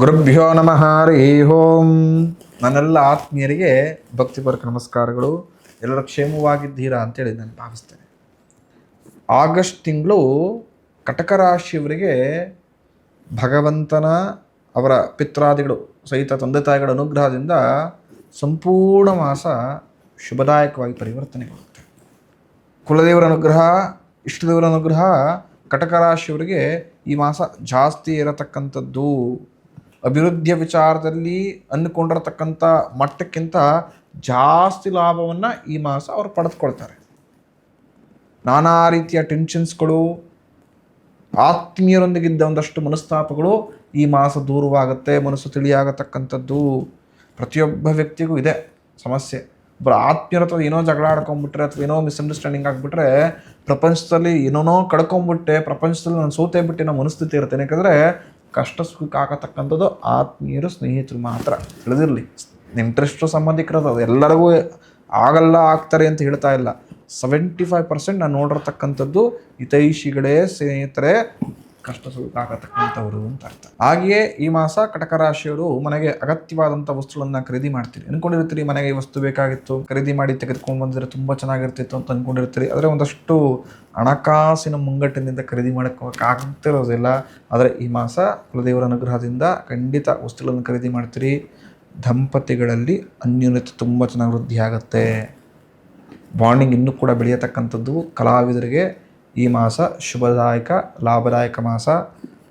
ಗುರುಭ್ಯೋ ನಮಃ ಹರಿ ಓಂ. ನನ್ನೆಲ್ಲ ಆತ್ಮೀಯರಿಗೆ ಭಕ್ತಿಪೂರ್ವಕ ನಮಸ್ಕಾರಗಳು. ಎಲ್ಲರೂ ಕ್ಷೇಮವಾಗಿದ್ದೀರಾ ಅಂತೇಳಿ ನಾನು ಭಾವಿಸ್ತೇನೆ. ಆಗಸ್ಟ್ ತಿಂಗಳು ಕಟಕ ರಾಶಿಯವರಿಗೆ ಭಗವಂತನ ಅವರ ಪಿತ್ರಾದಿಗಳು ಸಹಿತ ತಂದೆ ತಾಯಿಗಳ ಅನುಗ್ರಹದಿಂದ ಸಂಪೂರ್ಣ ಮಾಸ ಶುಭದಾಯಕವಾಗಿ ಪರಿವರ್ತನೆಗೊಳ್ಳುತ್ತೆ. ಕುಲದೇವರ ಅನುಗ್ರಹ, ಇಷ್ಟದೇವರ ಅನುಗ್ರಹ ಕಟಕ ರಾಶಿಯವರಿಗೆ ಈ ಮಾಸ ಜಾಸ್ತಿ ಇರತಕ್ಕಂಥದ್ದು. ಅಭಿವೃದ್ಧಿಯ ವಿಚಾರದಲ್ಲಿ ಅಂದುಕೊಂಡಿರತಕ್ಕಂಥ ಮಟ್ಟಕ್ಕಿಂತ ಜಾಸ್ತಿ ಲಾಭವನ್ನು ಈ ಮಾಸ ಅವರು ಪಡೆದುಕೊಳ್ತಾರೆ. ನಾನಾ ರೀತಿಯ ಟೆನ್ಷನ್ಸ್ಗಳು, ಆತ್ಮೀಯರೊಂದಿಗಿದ್ದ ಒಂದಷ್ಟು ಮನಸ್ತಾಪಗಳು ಈ ಮಾಸ ದೂರವಾಗುತ್ತೆ. ಮನಸ್ಸು ತಿಳಿಯಾಗತಕ್ಕಂಥದ್ದು ಪ್ರತಿಯೊಬ್ಬ ವ್ಯಕ್ತಿಗೂ ಇದೆ ಸಮಸ್ಯೆ. ಒಬ್ಬರು ಆತ್ಮೀಯರ ಹತ್ರ ಏನೋ ಜಗಳ ಆಡ್ಕೊಂಡ್ಬಿಟ್ರೆ ಅಥವಾ ಏನೋ ಮಿಸ್ಅಂಡರ್ಸ್ಟ್ಯಾಂಡಿಂಗ್ ಆಗಿಬಿಟ್ರೆ ಪ್ರಪಂಚದಲ್ಲಿ ಏನೋ ಕಳ್ಕೊಂಡ್ಬಿಟ್ಟೆ, ಪ್ರಪಂಚದಲ್ಲಿ ನಾನು ಸೋತೇ ಬಿಟ್ಟೆ ಅನ್ನೋ ಮನಸ್ಥಿತಿ ಇರುತ್ತೆ. ಯಾಕಂದರೆ ಕಷ್ಟ ಸುಖಕ್ಕೆ ಆಗತಕ್ಕಂಥದ್ದು ಆತ್ಮೀಯರು, ಸ್ನೇಹಿತರು ಮಾತ್ರ. ತಿಳಿದಿರಲಿ, ಇಂಟ್ರೆಸ್ಟು ಸಂಬಂಧಿಕರದು ಅದು ಎಲ್ಲರಿಗೂ ಆಗಲ್ಲ, ಆಗ್ತಾರೆ ಅಂತ ಹೇಳ್ತಾ ಇಲ್ಲ. 75% ನಾನು ನೋಡಿರ್ತಕ್ಕಂಥದ್ದು ಹಿತೈಷಿಗಳೇ, ಸ್ನೇಹಿತರೇ, ಕಷ್ಟ ಸುಖಕ್ಕೆ ಆಗತಕ್ಕಂಥವ್ರು ಅಂತ ಅರ್ಥ. ಹಾಗೆಯೇ ಈ ಮಾಸ ಕಟಕ ರಾಶಿಯವರು ಮನೆಗೆ ಅಗತ್ಯವಾದಂಥ ವಸ್ತುಗಳನ್ನು ಖರೀದಿ ಮಾಡ್ತೀರಿ. ಅಂದ್ಕೊಂಡಿರ್ತೀರಿ ಮನೆಗೆ ಈ ವಸ್ತು ಬೇಕಾಗಿತ್ತು, ಖರೀದಿ ಮಾಡಿ ತೆಗೆದುಕೊಂಡು ಬಂದರೆ ತುಂಬ ಚೆನ್ನಾಗಿರ್ತಿತ್ತು ಅಂತ ಅಂದ್ಕೊಂಡಿರ್ತೀರಿ. ಆದರೆ ಒಂದಷ್ಟು ಹಣಕಾಸಿನ ಮುಂಗಟ್ಟಿನಿಂದ ಖರೀದಿ ಮಾಡೋಕ್ಕಾಗ್ತಿರೋದಿಲ್ಲ. ಆದರೆ ಈ ಮಾಸ ಕುಲದೇವರ ಅನುಗ್ರಹದಿಂದ ಖಂಡಿತ ವಸ್ತುಗಳನ್ನು ಖರೀದಿ ಮಾಡ್ತೀರಿ. ದಂಪತಿಗಳಲ್ಲಿ ಅನ್ಯೋನ್ಯತೆ ತುಂಬ ಚೆನ್ನಾಗಿ ವೃದ್ಧಿ ಆಗುತ್ತೆ. ಬಾಂಡಿಂಗ್ ಇನ್ನೂ ಕೂಡ ಬೆಳೆಯತಕ್ಕಂಥದ್ದು. ಕಲಾವಿದರಿಗೆ ಈ ಮಾಸ ಶುಭದಾಯಕ, ಲಾಭದಾಯಕ ಮಾಸ.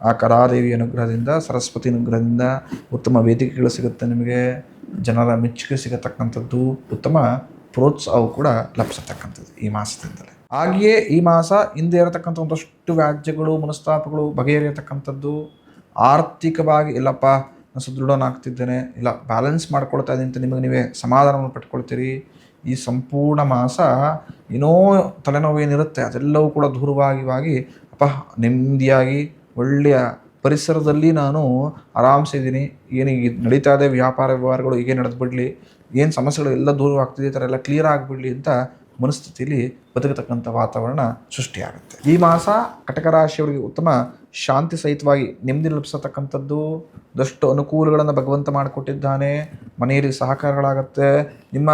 ಆ ಕಲಾದೇವಿ ಅನುಗ್ರಹದಿಂದ, ಸರಸ್ವತಿ ಅನುಗ್ರಹದಿಂದ ಉತ್ತಮ ವೇದಿಕೆಗಳು ಸಿಗುತ್ತೆ. ನಿಮಗೆ ಜನರ ಮೆಚ್ಚುಗೆ ಸಿಗತಕ್ಕಂಥದ್ದು, ಉತ್ತಮ ಪ್ರೋತ್ಸಾಹವು ಕೂಡ ಲಭಿಸತಕ್ಕಂಥದ್ದು ಈ ಮಾಸದಿಂದಲೇ. ಹಾಗೆಯೇ ಈ ಮಾಸ ಹಿಂದೆ ಇರತಕ್ಕಂಥ ಒಂದಷ್ಟು ವ್ಯಾಜ್ಯಗಳು, ಮನಸ್ತಾಪಗಳು ಬಗೆಹರಿಯತಕ್ಕಂಥದ್ದು. ಆರ್ಥಿಕವಾಗಿ ಇಲ್ಲಪ್ಪ ನಾನು ಸುದೃಢನಾಗ್ತಿದ್ದೇನೆ, ಇಲ್ಲ ಬ್ಯಾಲೆನ್ಸ್ ಮಾಡ್ಕೊಳ್ತಾ ಇದ್ದೀನಿ ಅಂತ ನಿಮಗೆ ನೀವೇ ಸಮಾಧಾನವನ್ನು ಪಟ್ಕೊಳ್ತೀರಿ. ಈ ಸಂಪೂರ್ಣ ಮಾಸ ಏನೋ ತಲೆನೋವು ಏನಿರುತ್ತೆ ಅದೆಲ್ಲವೂ ಕೂಡ ದೂರವಾಗಿ ಅಪ್ಪ ನೆಮ್ಮದಿಯಾಗಿ ಒಳ್ಳೆಯ ಪರಿಸರದಲ್ಲಿ ನಾನು ಆರಾಮ್ಸೆ ಇದ್ದೀನಿ, ಏನೀಗ ನಡೀತಾ ಇದೆ ವ್ಯಾಪಾರ ವ್ಯವಹಾರಗಳು ಹೀಗೆ ನಡೆದ್ಬಿಡ್ಲಿ, ಏನು ಸಮಸ್ಯೆಗಳು ಎಲ್ಲ ದೂರವಾಗ್ತಿದೆ, ಈ ಥರ ಎಲ್ಲ ಕ್ಲಿಯರ್ ಆಗಿಬಿಡಲಿ ಅಂತ ಮನಸ್ಥಿತಿಯಲ್ಲಿ ಬದುಕತಕ್ಕಂಥ ವಾತಾವರಣ ಸೃಷ್ಟಿಯಾಗುತ್ತೆ. ಈ ಮಾಸ ಕಟಕ ರಾಶಿಯವರಿಗೆ ಉತ್ತಮ ಶಾಂತಿ ಸಹಿತವಾಗಿ ನೆಮ್ಮದಿ ಲಭಿಸತಕ್ಕಂಥದ್ದು. ಒಂದಷ್ಟು ಅನುಕೂಲಗಳನ್ನು ಭಗವಂತ ಮಾಡಿಕೊಟ್ಟಿದ್ದಾನೆ. ಮನೆಯಲ್ಲಿ ಸಹಕಾರಗಳಾಗತ್ತೆ. ನಿಮ್ಮ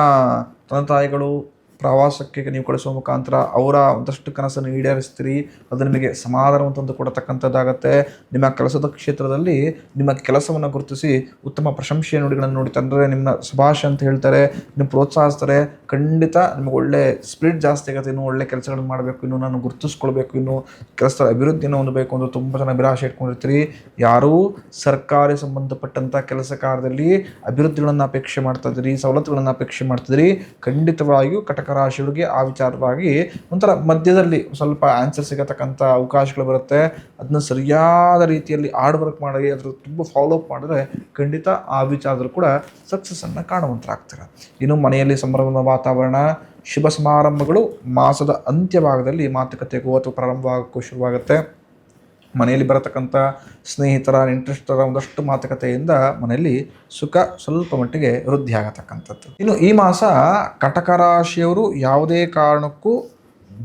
ತಂದೆ ತಾಯಿಗಳು ಪ್ರವಾಸಕ್ಕೆ ನೀವು ಕಳಿಸುವ ಮುಖಾಂತರ ಅವರ ಒಂದಷ್ಟು ಕನಸನ್ನು ಈಡೇರಿಸ್ತೀರಿ. ಅದು ನಿಮಗೆ ಸಮಾಧಾನವನ್ನು ತಂದು ಕೊಡತಕ್ಕಂಥದ್ದಾಗತ್ತೆ. ನಿಮ್ಮ ಕೆಲಸದ ಕ್ಷೇತ್ರದಲ್ಲಿ ನಿಮ್ಮ ಕೆಲಸವನ್ನು ಗುರುತಿಸಿ ಉತ್ತಮ ಪ್ರಶಂಸೆಯ ನುಡಿಗಳನ್ನು ನೋಡಿ ತಂದರೆ ನಿಮ್ಮ ಶುಭಾಶ ಅಂತ ಹೇಳ್ತಾರೆ, ನಿಮ್ಮ ಪ್ರೋತ್ಸಾಹಿಸ್ತಾರೆ. ಖಂಡಿತ ನಿಮಗೆ ಒಳ್ಳೆ ಸ್ಪಿರಿಟ್ ಜಾಸ್ತಿ ಆಗುತ್ತೆ. ಇನ್ನೂ ಒಳ್ಳೆ ಕೆಲಸಗಳನ್ನು ಮಾಡಬೇಕು, ಇನ್ನೂ ನಾನು ಗುರುತಿಸ್ಕೊಳ್ಬೇಕು, ಇನ್ನೂ ಕೆಲಸದ ಅಭಿವೃದ್ಧಿಯನ್ನು ಹೊಂದಬೇಕು ಅಂತ ತುಂಬ ಜನ ಅಭಿಲಾಷೆ ಇಟ್ಕೊಂಡಿರ್ತೀರಿ. ಯಾರೂ ಸರ್ಕಾರಿ ಸಂಬಂಧಪಟ್ಟಂಥ ಕೆಲಸ ಕಾರ್ಯದಲ್ಲಿ ಅಭಿವೃದ್ಧಿಗಳನ್ನು ಅಪೇಕ್ಷೆ ಮಾಡ್ತಾ ಇದ್ದೀರಿ, ಸವಲತ್ತುಗಳನ್ನು ಅಪೇಕ್ಷೆ ಮಾಡ್ತಿದ್ದೀರಿ. ಖಂಡಿತವಾಗಿಯೂ ಕಟಕ ರಾಶಿಯವರಿಗೆ ಆ ವಿಚಾರವಾಗಿ ಒಂಥರ ಮಧ್ಯದಲ್ಲಿ ಸ್ವಲ್ಪ ಆನ್ಸರ್ ಸಿಗತಕ್ಕಂಥ ಅವಕಾಶಗಳು ಬರುತ್ತೆ. ಅದನ್ನ ಸರಿಯಾದ ರೀತಿಯಲ್ಲಿ ಹಾರ್ಡ್ ವರ್ಕ್ ಮಾಡಿ ಅದ್ರ ತುಂಬ ಫಾಲೋ ಅಪ್ ಮಾಡಿದ್ರೆ ಖಂಡಿತ ಆ ವಿಚಾರದಲ್ಲೂ ಕೂಡ ಸಕ್ಸಸ್ಸನ್ನು ಕಾಣುವಂತರಾಗ್ತಾರೆ. ಇನ್ನು ಮನೆಯಲ್ಲಿ ಸಂಭ್ರಮದ ವಾತಾವರಣ, ಶುಭ ಸಮಾರಂಭಗಳು ಮಾಸದ ಅಂತ್ಯ ಭಾಗದಲ್ಲಿ ಮಾತುಕತೆಗೂ ಅಥವಾ ಪ್ರಾರಂಭವಾಗೋಕ್ಕೂ ಶುರುವಾಗುತ್ತೆ. ಮನೆಯಲ್ಲಿ ಬರತಕ್ಕಂಥ ಸ್ನೇಹಿತರ, ಇಂಟ್ರೆಸ್ಟರ ಒಂದಷ್ಟು ಮಾತುಕತೆಯಿಂದ ಮನೆಯಲ್ಲಿ ಸುಖ ಸ್ವಲ್ಪ ಮಟ್ಟಿಗೆ ವೃದ್ಧಿ ಆಗತಕ್ಕಂಥದ್ದು. ಇನ್ನು ಈ ಮಾಸ ಕಟಕ ರಾಶಿಯವರು ಯಾವುದೇ ಕಾರಣಕ್ಕೂ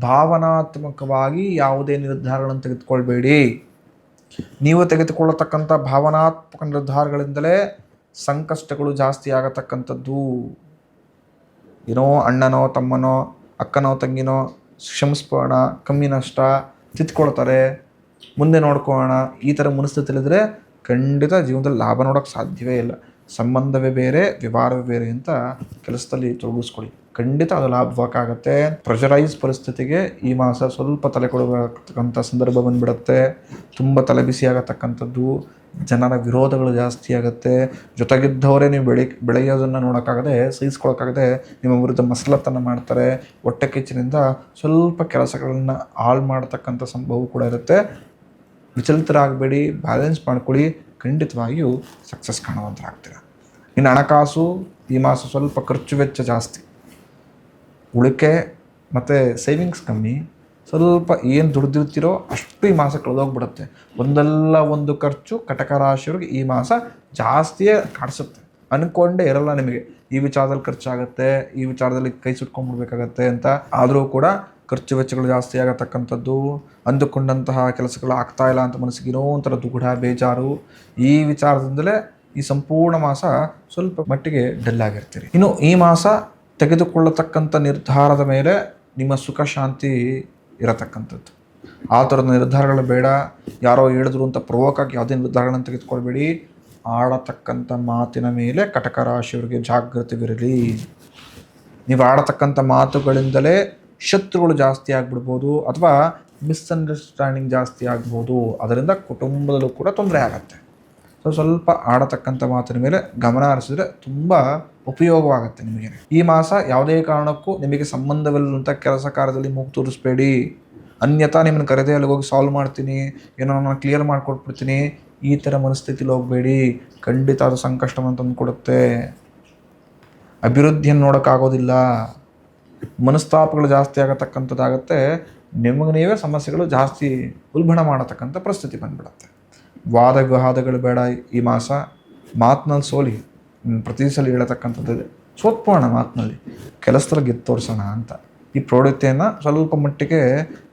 ಭಾವನಾತ್ಮಕವಾಗಿ ಯಾವುದೇ ನಿರ್ಧಾರಗಳನ್ನು ತೆಗೆದುಕೊಳ್ಬೇಡಿ. ನೀವು ತೆಗೆದುಕೊಳ್ಳತಕ್ಕಂಥ ಭಾವನಾತ್ಮಕ ನಿರ್ಧಾರಗಳಿಂದಲೇ ಸಂಕಷ್ಟಗಳು ಜಾಸ್ತಿ ಆಗತಕ್ಕಂಥದ್ದು. ಏನೋ ಅಣ್ಣನೋ ತಮ್ಮನೋ ಅಕ್ಕನೋ ತಂಗಿನೋ ಕ್ಷಮಿಸ್ಬೋಣ, ಕಮ್ಮಿ ನಷ್ಟ, ತಿತ್ಕೊಳ್ತಾರೆ, ಮುಂದೆ ನೋಡ್ಕೊಳ್ಳೋಣ, ಈ ಥರ ಮನಸ್ಥಿತಿಲಿದ್ರೆ ಖಂಡಿತ ಜೀವನದಲ್ಲಿ ಲಾಭ ನೋಡೋಕ್ಕೆ ಸಾಧ್ಯವೇ ಇಲ್ಲ. ಸಂಬಂಧವೇ ಬೇರೆ, ವ್ಯವಹಾರವೇ ಬೇರೆ ಅಂತ ಕೆಲಸದಲ್ಲಿ ತೊಡಗಿಸ್ಕೊಳ್ಳಿ. ಖಂಡಿತ ಅದು ಲಾಭವಾಗುತ್ತೆ. ಪ್ರೆಷರೈಸ್ ಪರಿಸ್ಥಿತಿಗೆ ಈ ಮಾಸ ಸ್ವಲ್ಪ ತಲೆ ಕೊಡಬೇಕಂಥ ಸಂದರ್ಭ ಬಂದುಬಿಡುತ್ತೆ. ತುಂಬ ತಲೆ ಬಿಸಿ ಆಗತಕ್ಕಂಥದ್ದು, ಜನರ ವಿರೋಧಗಳು ಜಾಸ್ತಿ ಆಗುತ್ತೆ. ಜೊತೆಗಿದ್ದವರೇ ನೀವು ಬೆಳೆಯೋದನ್ನು ನೋಡೋಕ್ಕಾಗದೆ, ಸಹಿಸ್ಕೊಳ್ಳೋಕ್ಕಾಗದೆ ನಿಮ್ಮ ವಿರುದ್ಧ ಮಸಲತ್ತನ್ನು ಮಾಡ್ತಾರೆ. ಹೊಟ್ಟೆ ಕಿಚ್ಚಿನಿಂದ ಸ್ವಲ್ಪ ಕೆಲಸಗಳನ್ನು ಹಾಳು ಮಾಡತಕ್ಕಂಥ ಸಂಭವ ಕೂಡ ಇರುತ್ತೆ. ವಿಚಲಿತರಾಗಬೇಡಿ, ಬ್ಯಾಲೆನ್ಸ್ ಮಾಡ್ಕೊಳ್ಳಿ, ಖಂಡಿತವಾಗಿಯೂ ಸಕ್ಸಸ್ ಕಾಣುವಂತರಾಗ್ತೀರ. ಇನ್ನು ಹಣಕಾಸು ಈ ಮಾಸ ಸ್ವಲ್ಪ ಖರ್ಚು ವೆಚ್ಚ ಜಾಸ್ತಿ, ಉಳಿಕೆ ಮತ್ತು ಸೇವಿಂಗ್ಸ್ ಕಮ್ಮಿ. ಸ್ವಲ್ಪ ಏನು ದುಡ್ದಿರ್ತೀರೋ ಅಷ್ಟು ಈ ಮಾಸ ಕಳೆದೋಗ್ಬಿಡುತ್ತೆ. ಒಂದಲ್ಲ ಒಂದು ಖರ್ಚು ಕಟಕ ರಾಶಿಯವ್ರಿಗೆ ಈ ಮಾಸ ಜಾಸ್ತಿಯೇ ಕಾಣಿಸುತ್ತೆ. ಅಂದ್ಕೊಂಡೇ ಇರಲ್ಲ ನಿಮಗೆ ಈ ವಿಚಾರದಲ್ಲಿ ಖರ್ಚಾಗುತ್ತೆ, ಈ ವಿಚಾರದಲ್ಲಿ ಕೈ ಸುಟ್ಕೊಂಡ್ಬಿಡ್ಬೇಕಾಗತ್ತೆ ಅಂತ. ಆದರೂ ಕೂಡ ಖರ್ಚು ವೆಚ್ಚಗಳು ಜಾಸ್ತಿ ಆಗತಕ್ಕಂಥದ್ದು, ಅಂದುಕೊಂಡಂತಹ ಕೆಲಸಗಳು ಆಗ್ತಾ ಇಲ್ಲ ಅಂತ ಮನಸ್ಸಿಗೆ ಏನೋ ಒಂಥರ ದುಗುಡ, ಬೇಜಾರು, ಈ ವಿಚಾರದಿಂದಲೇ ಈ ಸಂಪೂರ್ಣ ಮಾಸ ಸ್ವಲ್ಪ ಮಟ್ಟಿಗೆ ಡಲ್ ಆಗಿರ್ತೀರಿ. ಇನ್ನು ಈ ಮಾಸ ತೆಗೆದುಕೊಳ್ಳತಕ್ಕಂಥ ನಿರ್ಧಾರದ ಮೇಲೆ ನಿಮ್ಮ ಸುಖ ಶಾಂತಿ ಇರತಕ್ಕಂಥದ್ದು. ಆ ಥರದ ನಿರ್ಧಾರಗಳು ಬೇಡ. ಯಾರೋ ಹೇಳಿದ್ರು ಅಂತ ಪ್ರವೋಕಾಗಿ ಯಾವುದೇ ನಿರ್ಧಾರಗಳನ್ನು ತೆಗೆದುಕೊಳ್ಬೇಡಿ. ಆಡತಕ್ಕಂಥ ಮಾತಿನ ಮೇಲೆ ಕಟಕ ರಾಶಿಯವರಿಗೆ ಜಾಗೃತಿವಿರಲಿ. ನೀವು ಆಡತಕ್ಕಂಥ ಮಾತುಗಳಿಂದಲೇ ಶತ್ರುಗಳು ಜಾಸ್ತಿ ಆಗಿಬಿಡ್ಬೋದು ಅಥವಾ ಮಿಸ್ಅಂಡರ್ಸ್ಟ್ಯಾಂಡಿಂಗ್ ಜಾಸ್ತಿ ಆಗ್ಬೋದು. ಅದರಿಂದ ಕುಟುಂಬದಲ್ಲೂ ಕೂಡ ತೊಂದರೆ ಆಗುತ್ತೆ. ಸ್ವಲ್ಪ ಆಡತಕ್ಕಂಥ ಮಾತಿನ ಮೇಲೆ ಗಮನ ಹರಿಸಿದ್ರೆ ತುಂಬ ಉಪಯೋಗವಾಗುತ್ತೆ ನಿಮಗೆ. ಈ ಮಾಸ ಯಾವುದೇ ಕಾರಣಕ್ಕೂ ನಿಮಗೆ ಸಂಬಂಧವಿಲ್ಲದಂಥ ಕೆಲಸ ಕಾರ್ಯದಲ್ಲಿ ಮೂಗು ತೋರಿಸ್ಬೇಡಿ. ಅನ್ಯಥಾ ನಿಮ್ಮನ್ನು ಕರೆದೇ ಅಲ್ಲಿಗೆ ಹೋಗಿ ಸಾಲ್ವ್ ಮಾಡ್ತೀನಿ, ಏನೋ ನಾನು ಕ್ಲಿಯರ್ ಮಾಡಿಕೊಟ್ಬಿಡ್ತೀನಿ, ಈ ಥರ ಮನಸ್ಥಿತಿಲಿ ಹೋಗಬೇಡಿ. ಖಂಡಿತ ಅದು ಸಂಕಷ್ಟವನ್ನು ತಂದುಕೊಡುತ್ತೆ. ಅಭಿವೃದ್ಧಿಯನ್ನು ನೋಡೋಕ್ಕಾಗೋದಿಲ್ಲ. ಮನಸ್ತಾಪಗಳು ಜಾಸ್ತಿ ಆಗತಕ್ಕಂಥದ್ದಾಗತ್ತೆ. ನಿಮಗೆ ನೀವೇ ಸಮಸ್ಯೆಗಳು ಜಾಸ್ತಿ ಉಲ್ಬಣ ಮಾಡತಕ್ಕಂಥ ಪರಿಸ್ಥಿತಿ ಬಂದ್ಬಿಡುತ್ತೆ. ವಾದ ವಿವಾದಗಳು ಬೇಡ ಈ ಮಾಸ. ಮಾತಿನಲ್ಲಿ ಸೋಲಿ. ಪ್ರತಿ ಸಲ ಹೇಳತಕ್ಕಂಥದ್ದು ಸೋತ್ಪೋಣ ಮಾತಿನಲ್ಲಿ, ಕೆಲಸದಲ್ಲಿ ಗೆದ್ದು ತೋರಿಸೋಣ ಅಂತ. ಈ ಪ್ರವೃತ್ತಿಯನ್ನು ಸ್ವಲ್ಪ ಮಟ್ಟಿಗೆ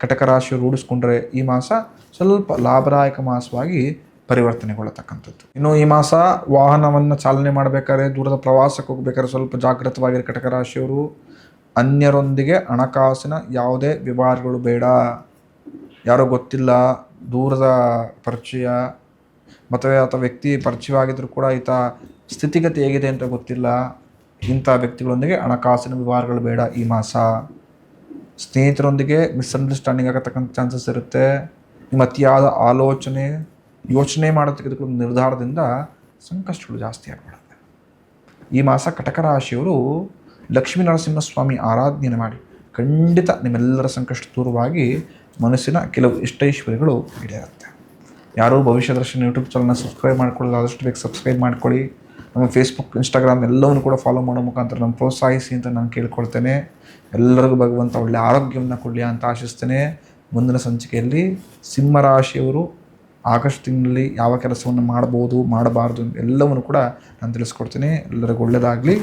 ಕಟಕ ರಾಶಿಯವರು ರೂಢಿಸ್ಕೊಂಡ್ರೆ ಈ ಮಾಸ ಸ್ವಲ್ಪ ಲಾಭದಾಯಕ ಮಾಸವಾಗಿ ಪರಿವರ್ತನೆಗೊಳ್ಳತಕ್ಕಂಥದ್ದು. ಇನ್ನು ಈ ಮಾಸ ವಾಹನವನ್ನು ಚಾಲನೆ ಮಾಡಬೇಕಾದ್ರೆ, ದೂರದ ಪ್ರವಾಸಕ್ಕೆ ಹೋಗ್ಬೇಕಾದ್ರೆ ಸ್ವಲ್ಪ ಜಾಗೃತವಾಗಿರೋ ಕಟಕ ರಾಶಿಯವರು. ಅನ್ಯರೊಂದಿಗೆ ಹಣಕಾಸಿನ ಯಾವುದೇ ವ್ಯವಹಾರಗಳು ಬೇಡ. ಯಾರೋ ಗೊತ್ತಿಲ್ಲ, ದೂರದ ಪರಿಚಯ ಅಥವಾ ವ್ಯಕ್ತಿ ಪರಿಚಯವಾಗಿದ್ದರೂ ಕೂಡ ಈತ ಸ್ಥಿತಿಗತಿ ಹೇಗಿದೆ ಅಂತ ಗೊತ್ತಿಲ್ಲ, ಇಂಥ ವ್ಯಕ್ತಿಗಳೊಂದಿಗೆ ಹಣಕಾಸಿನ ವ್ಯವಹಾರಗಳು ಬೇಡ ಈ ಮಾಸ. ಸ್ನೇಹಿತರೊಂದಿಗೆ ಮಿಸ್ಅಂಡರ್ಸ್ಟ್ಯಾಂಡಿಂಗ್ ಆಗತಕ್ಕಂಥ ಚಾನ್ಸಸ್ ಇರುತ್ತೆ. ನಿಮ್ಮ ಅತಿಯಾದ ಯೋಚನೆ ಮಾಡೋ ತೆಗೆದುಕೊಳ್ಳೋ ನಿರ್ಧಾರದಿಂದ ಸಂಕಷ್ಟಗಳು ಜಾಸ್ತಿ ಆಗಿಬಿಡುತ್ತೆ. ಈ ಮಾಸ ಕಟಕ ರಾಶಿಯವರು ಲಕ್ಷ್ಮೀನರಸಿಂಹಸ್ವಾಮಿ ಆರಾಧನೆಯನ್ನು ಮಾಡಿ ಖಂಡಿತ ನಿಮ್ಮೆಲ್ಲರ ಸಂಕಷ್ಟ ದೂರವಾಗಿ ಮನಸ್ಸಿನ ಕೆಲವು ಇಷ್ಟೈಶ್ವರ್ಯಗಳು ಈಡೇರುತ್ತೆ. ಯಾರೂ ಭವಿಷ್ಯ ದರ್ಶನ ಯೂಟ್ಯೂಬ್ ಚಾನಲ್ನ ಸಬ್ಸ್ಕ್ರೈಬ್ ಮಾಡ್ಕೊಳ್ಳೋದು ಆದಷ್ಟು ಬೇಗ ಸಬ್ಸ್ಕ್ರೈಬ್ ಮಾಡ್ಕೊಳ್ಳಿ. ನಮ್ಮ ಫೇಸ್ಬುಕ್, ಇನ್ಸ್ಟಾಗ್ರಾಮ್ ಎಲ್ಲವನ್ನು ಕೂಡ ಫಾಲೋ ಮಾಡೋ ಮುಖಾಂತರ ನಮ್ಮ ಪ್ರೋತ್ಸಾಹಿಸಿ ಅಂತ ನಾನು ಕೇಳ್ಕೊಳ್ತೇನೆ. ಎಲ್ಲರಿಗೂ ಭಗವಂತ ಒಳ್ಳೆಯ ಆರೋಗ್ಯವನ್ನು ಕೊಡಲಿ ಅಂತ ಆಶಿಸ್ತೇನೆ. ಮುಂದಿನ ಸಂಚಿಕೆಯಲ್ಲಿ ಸಿಂಹರಾಶಿಯವರು ಆಗಸ್ಟ್ ತಿಂಗಳಲ್ಲಿ ಯಾವ ಕೆಲಸವನ್ನು ಮಾಡ್ಬೋದು, ಮಾಡಬಾರ್ದು ಎಲ್ಲವನ್ನು ಕೂಡ ನಾನು ತಿಳಿಸ್ಕೊಡ್ತೀನಿ. ಎಲ್ಲರಿಗೂ ಒಳ್ಳೆಯದಾಗಲಿ.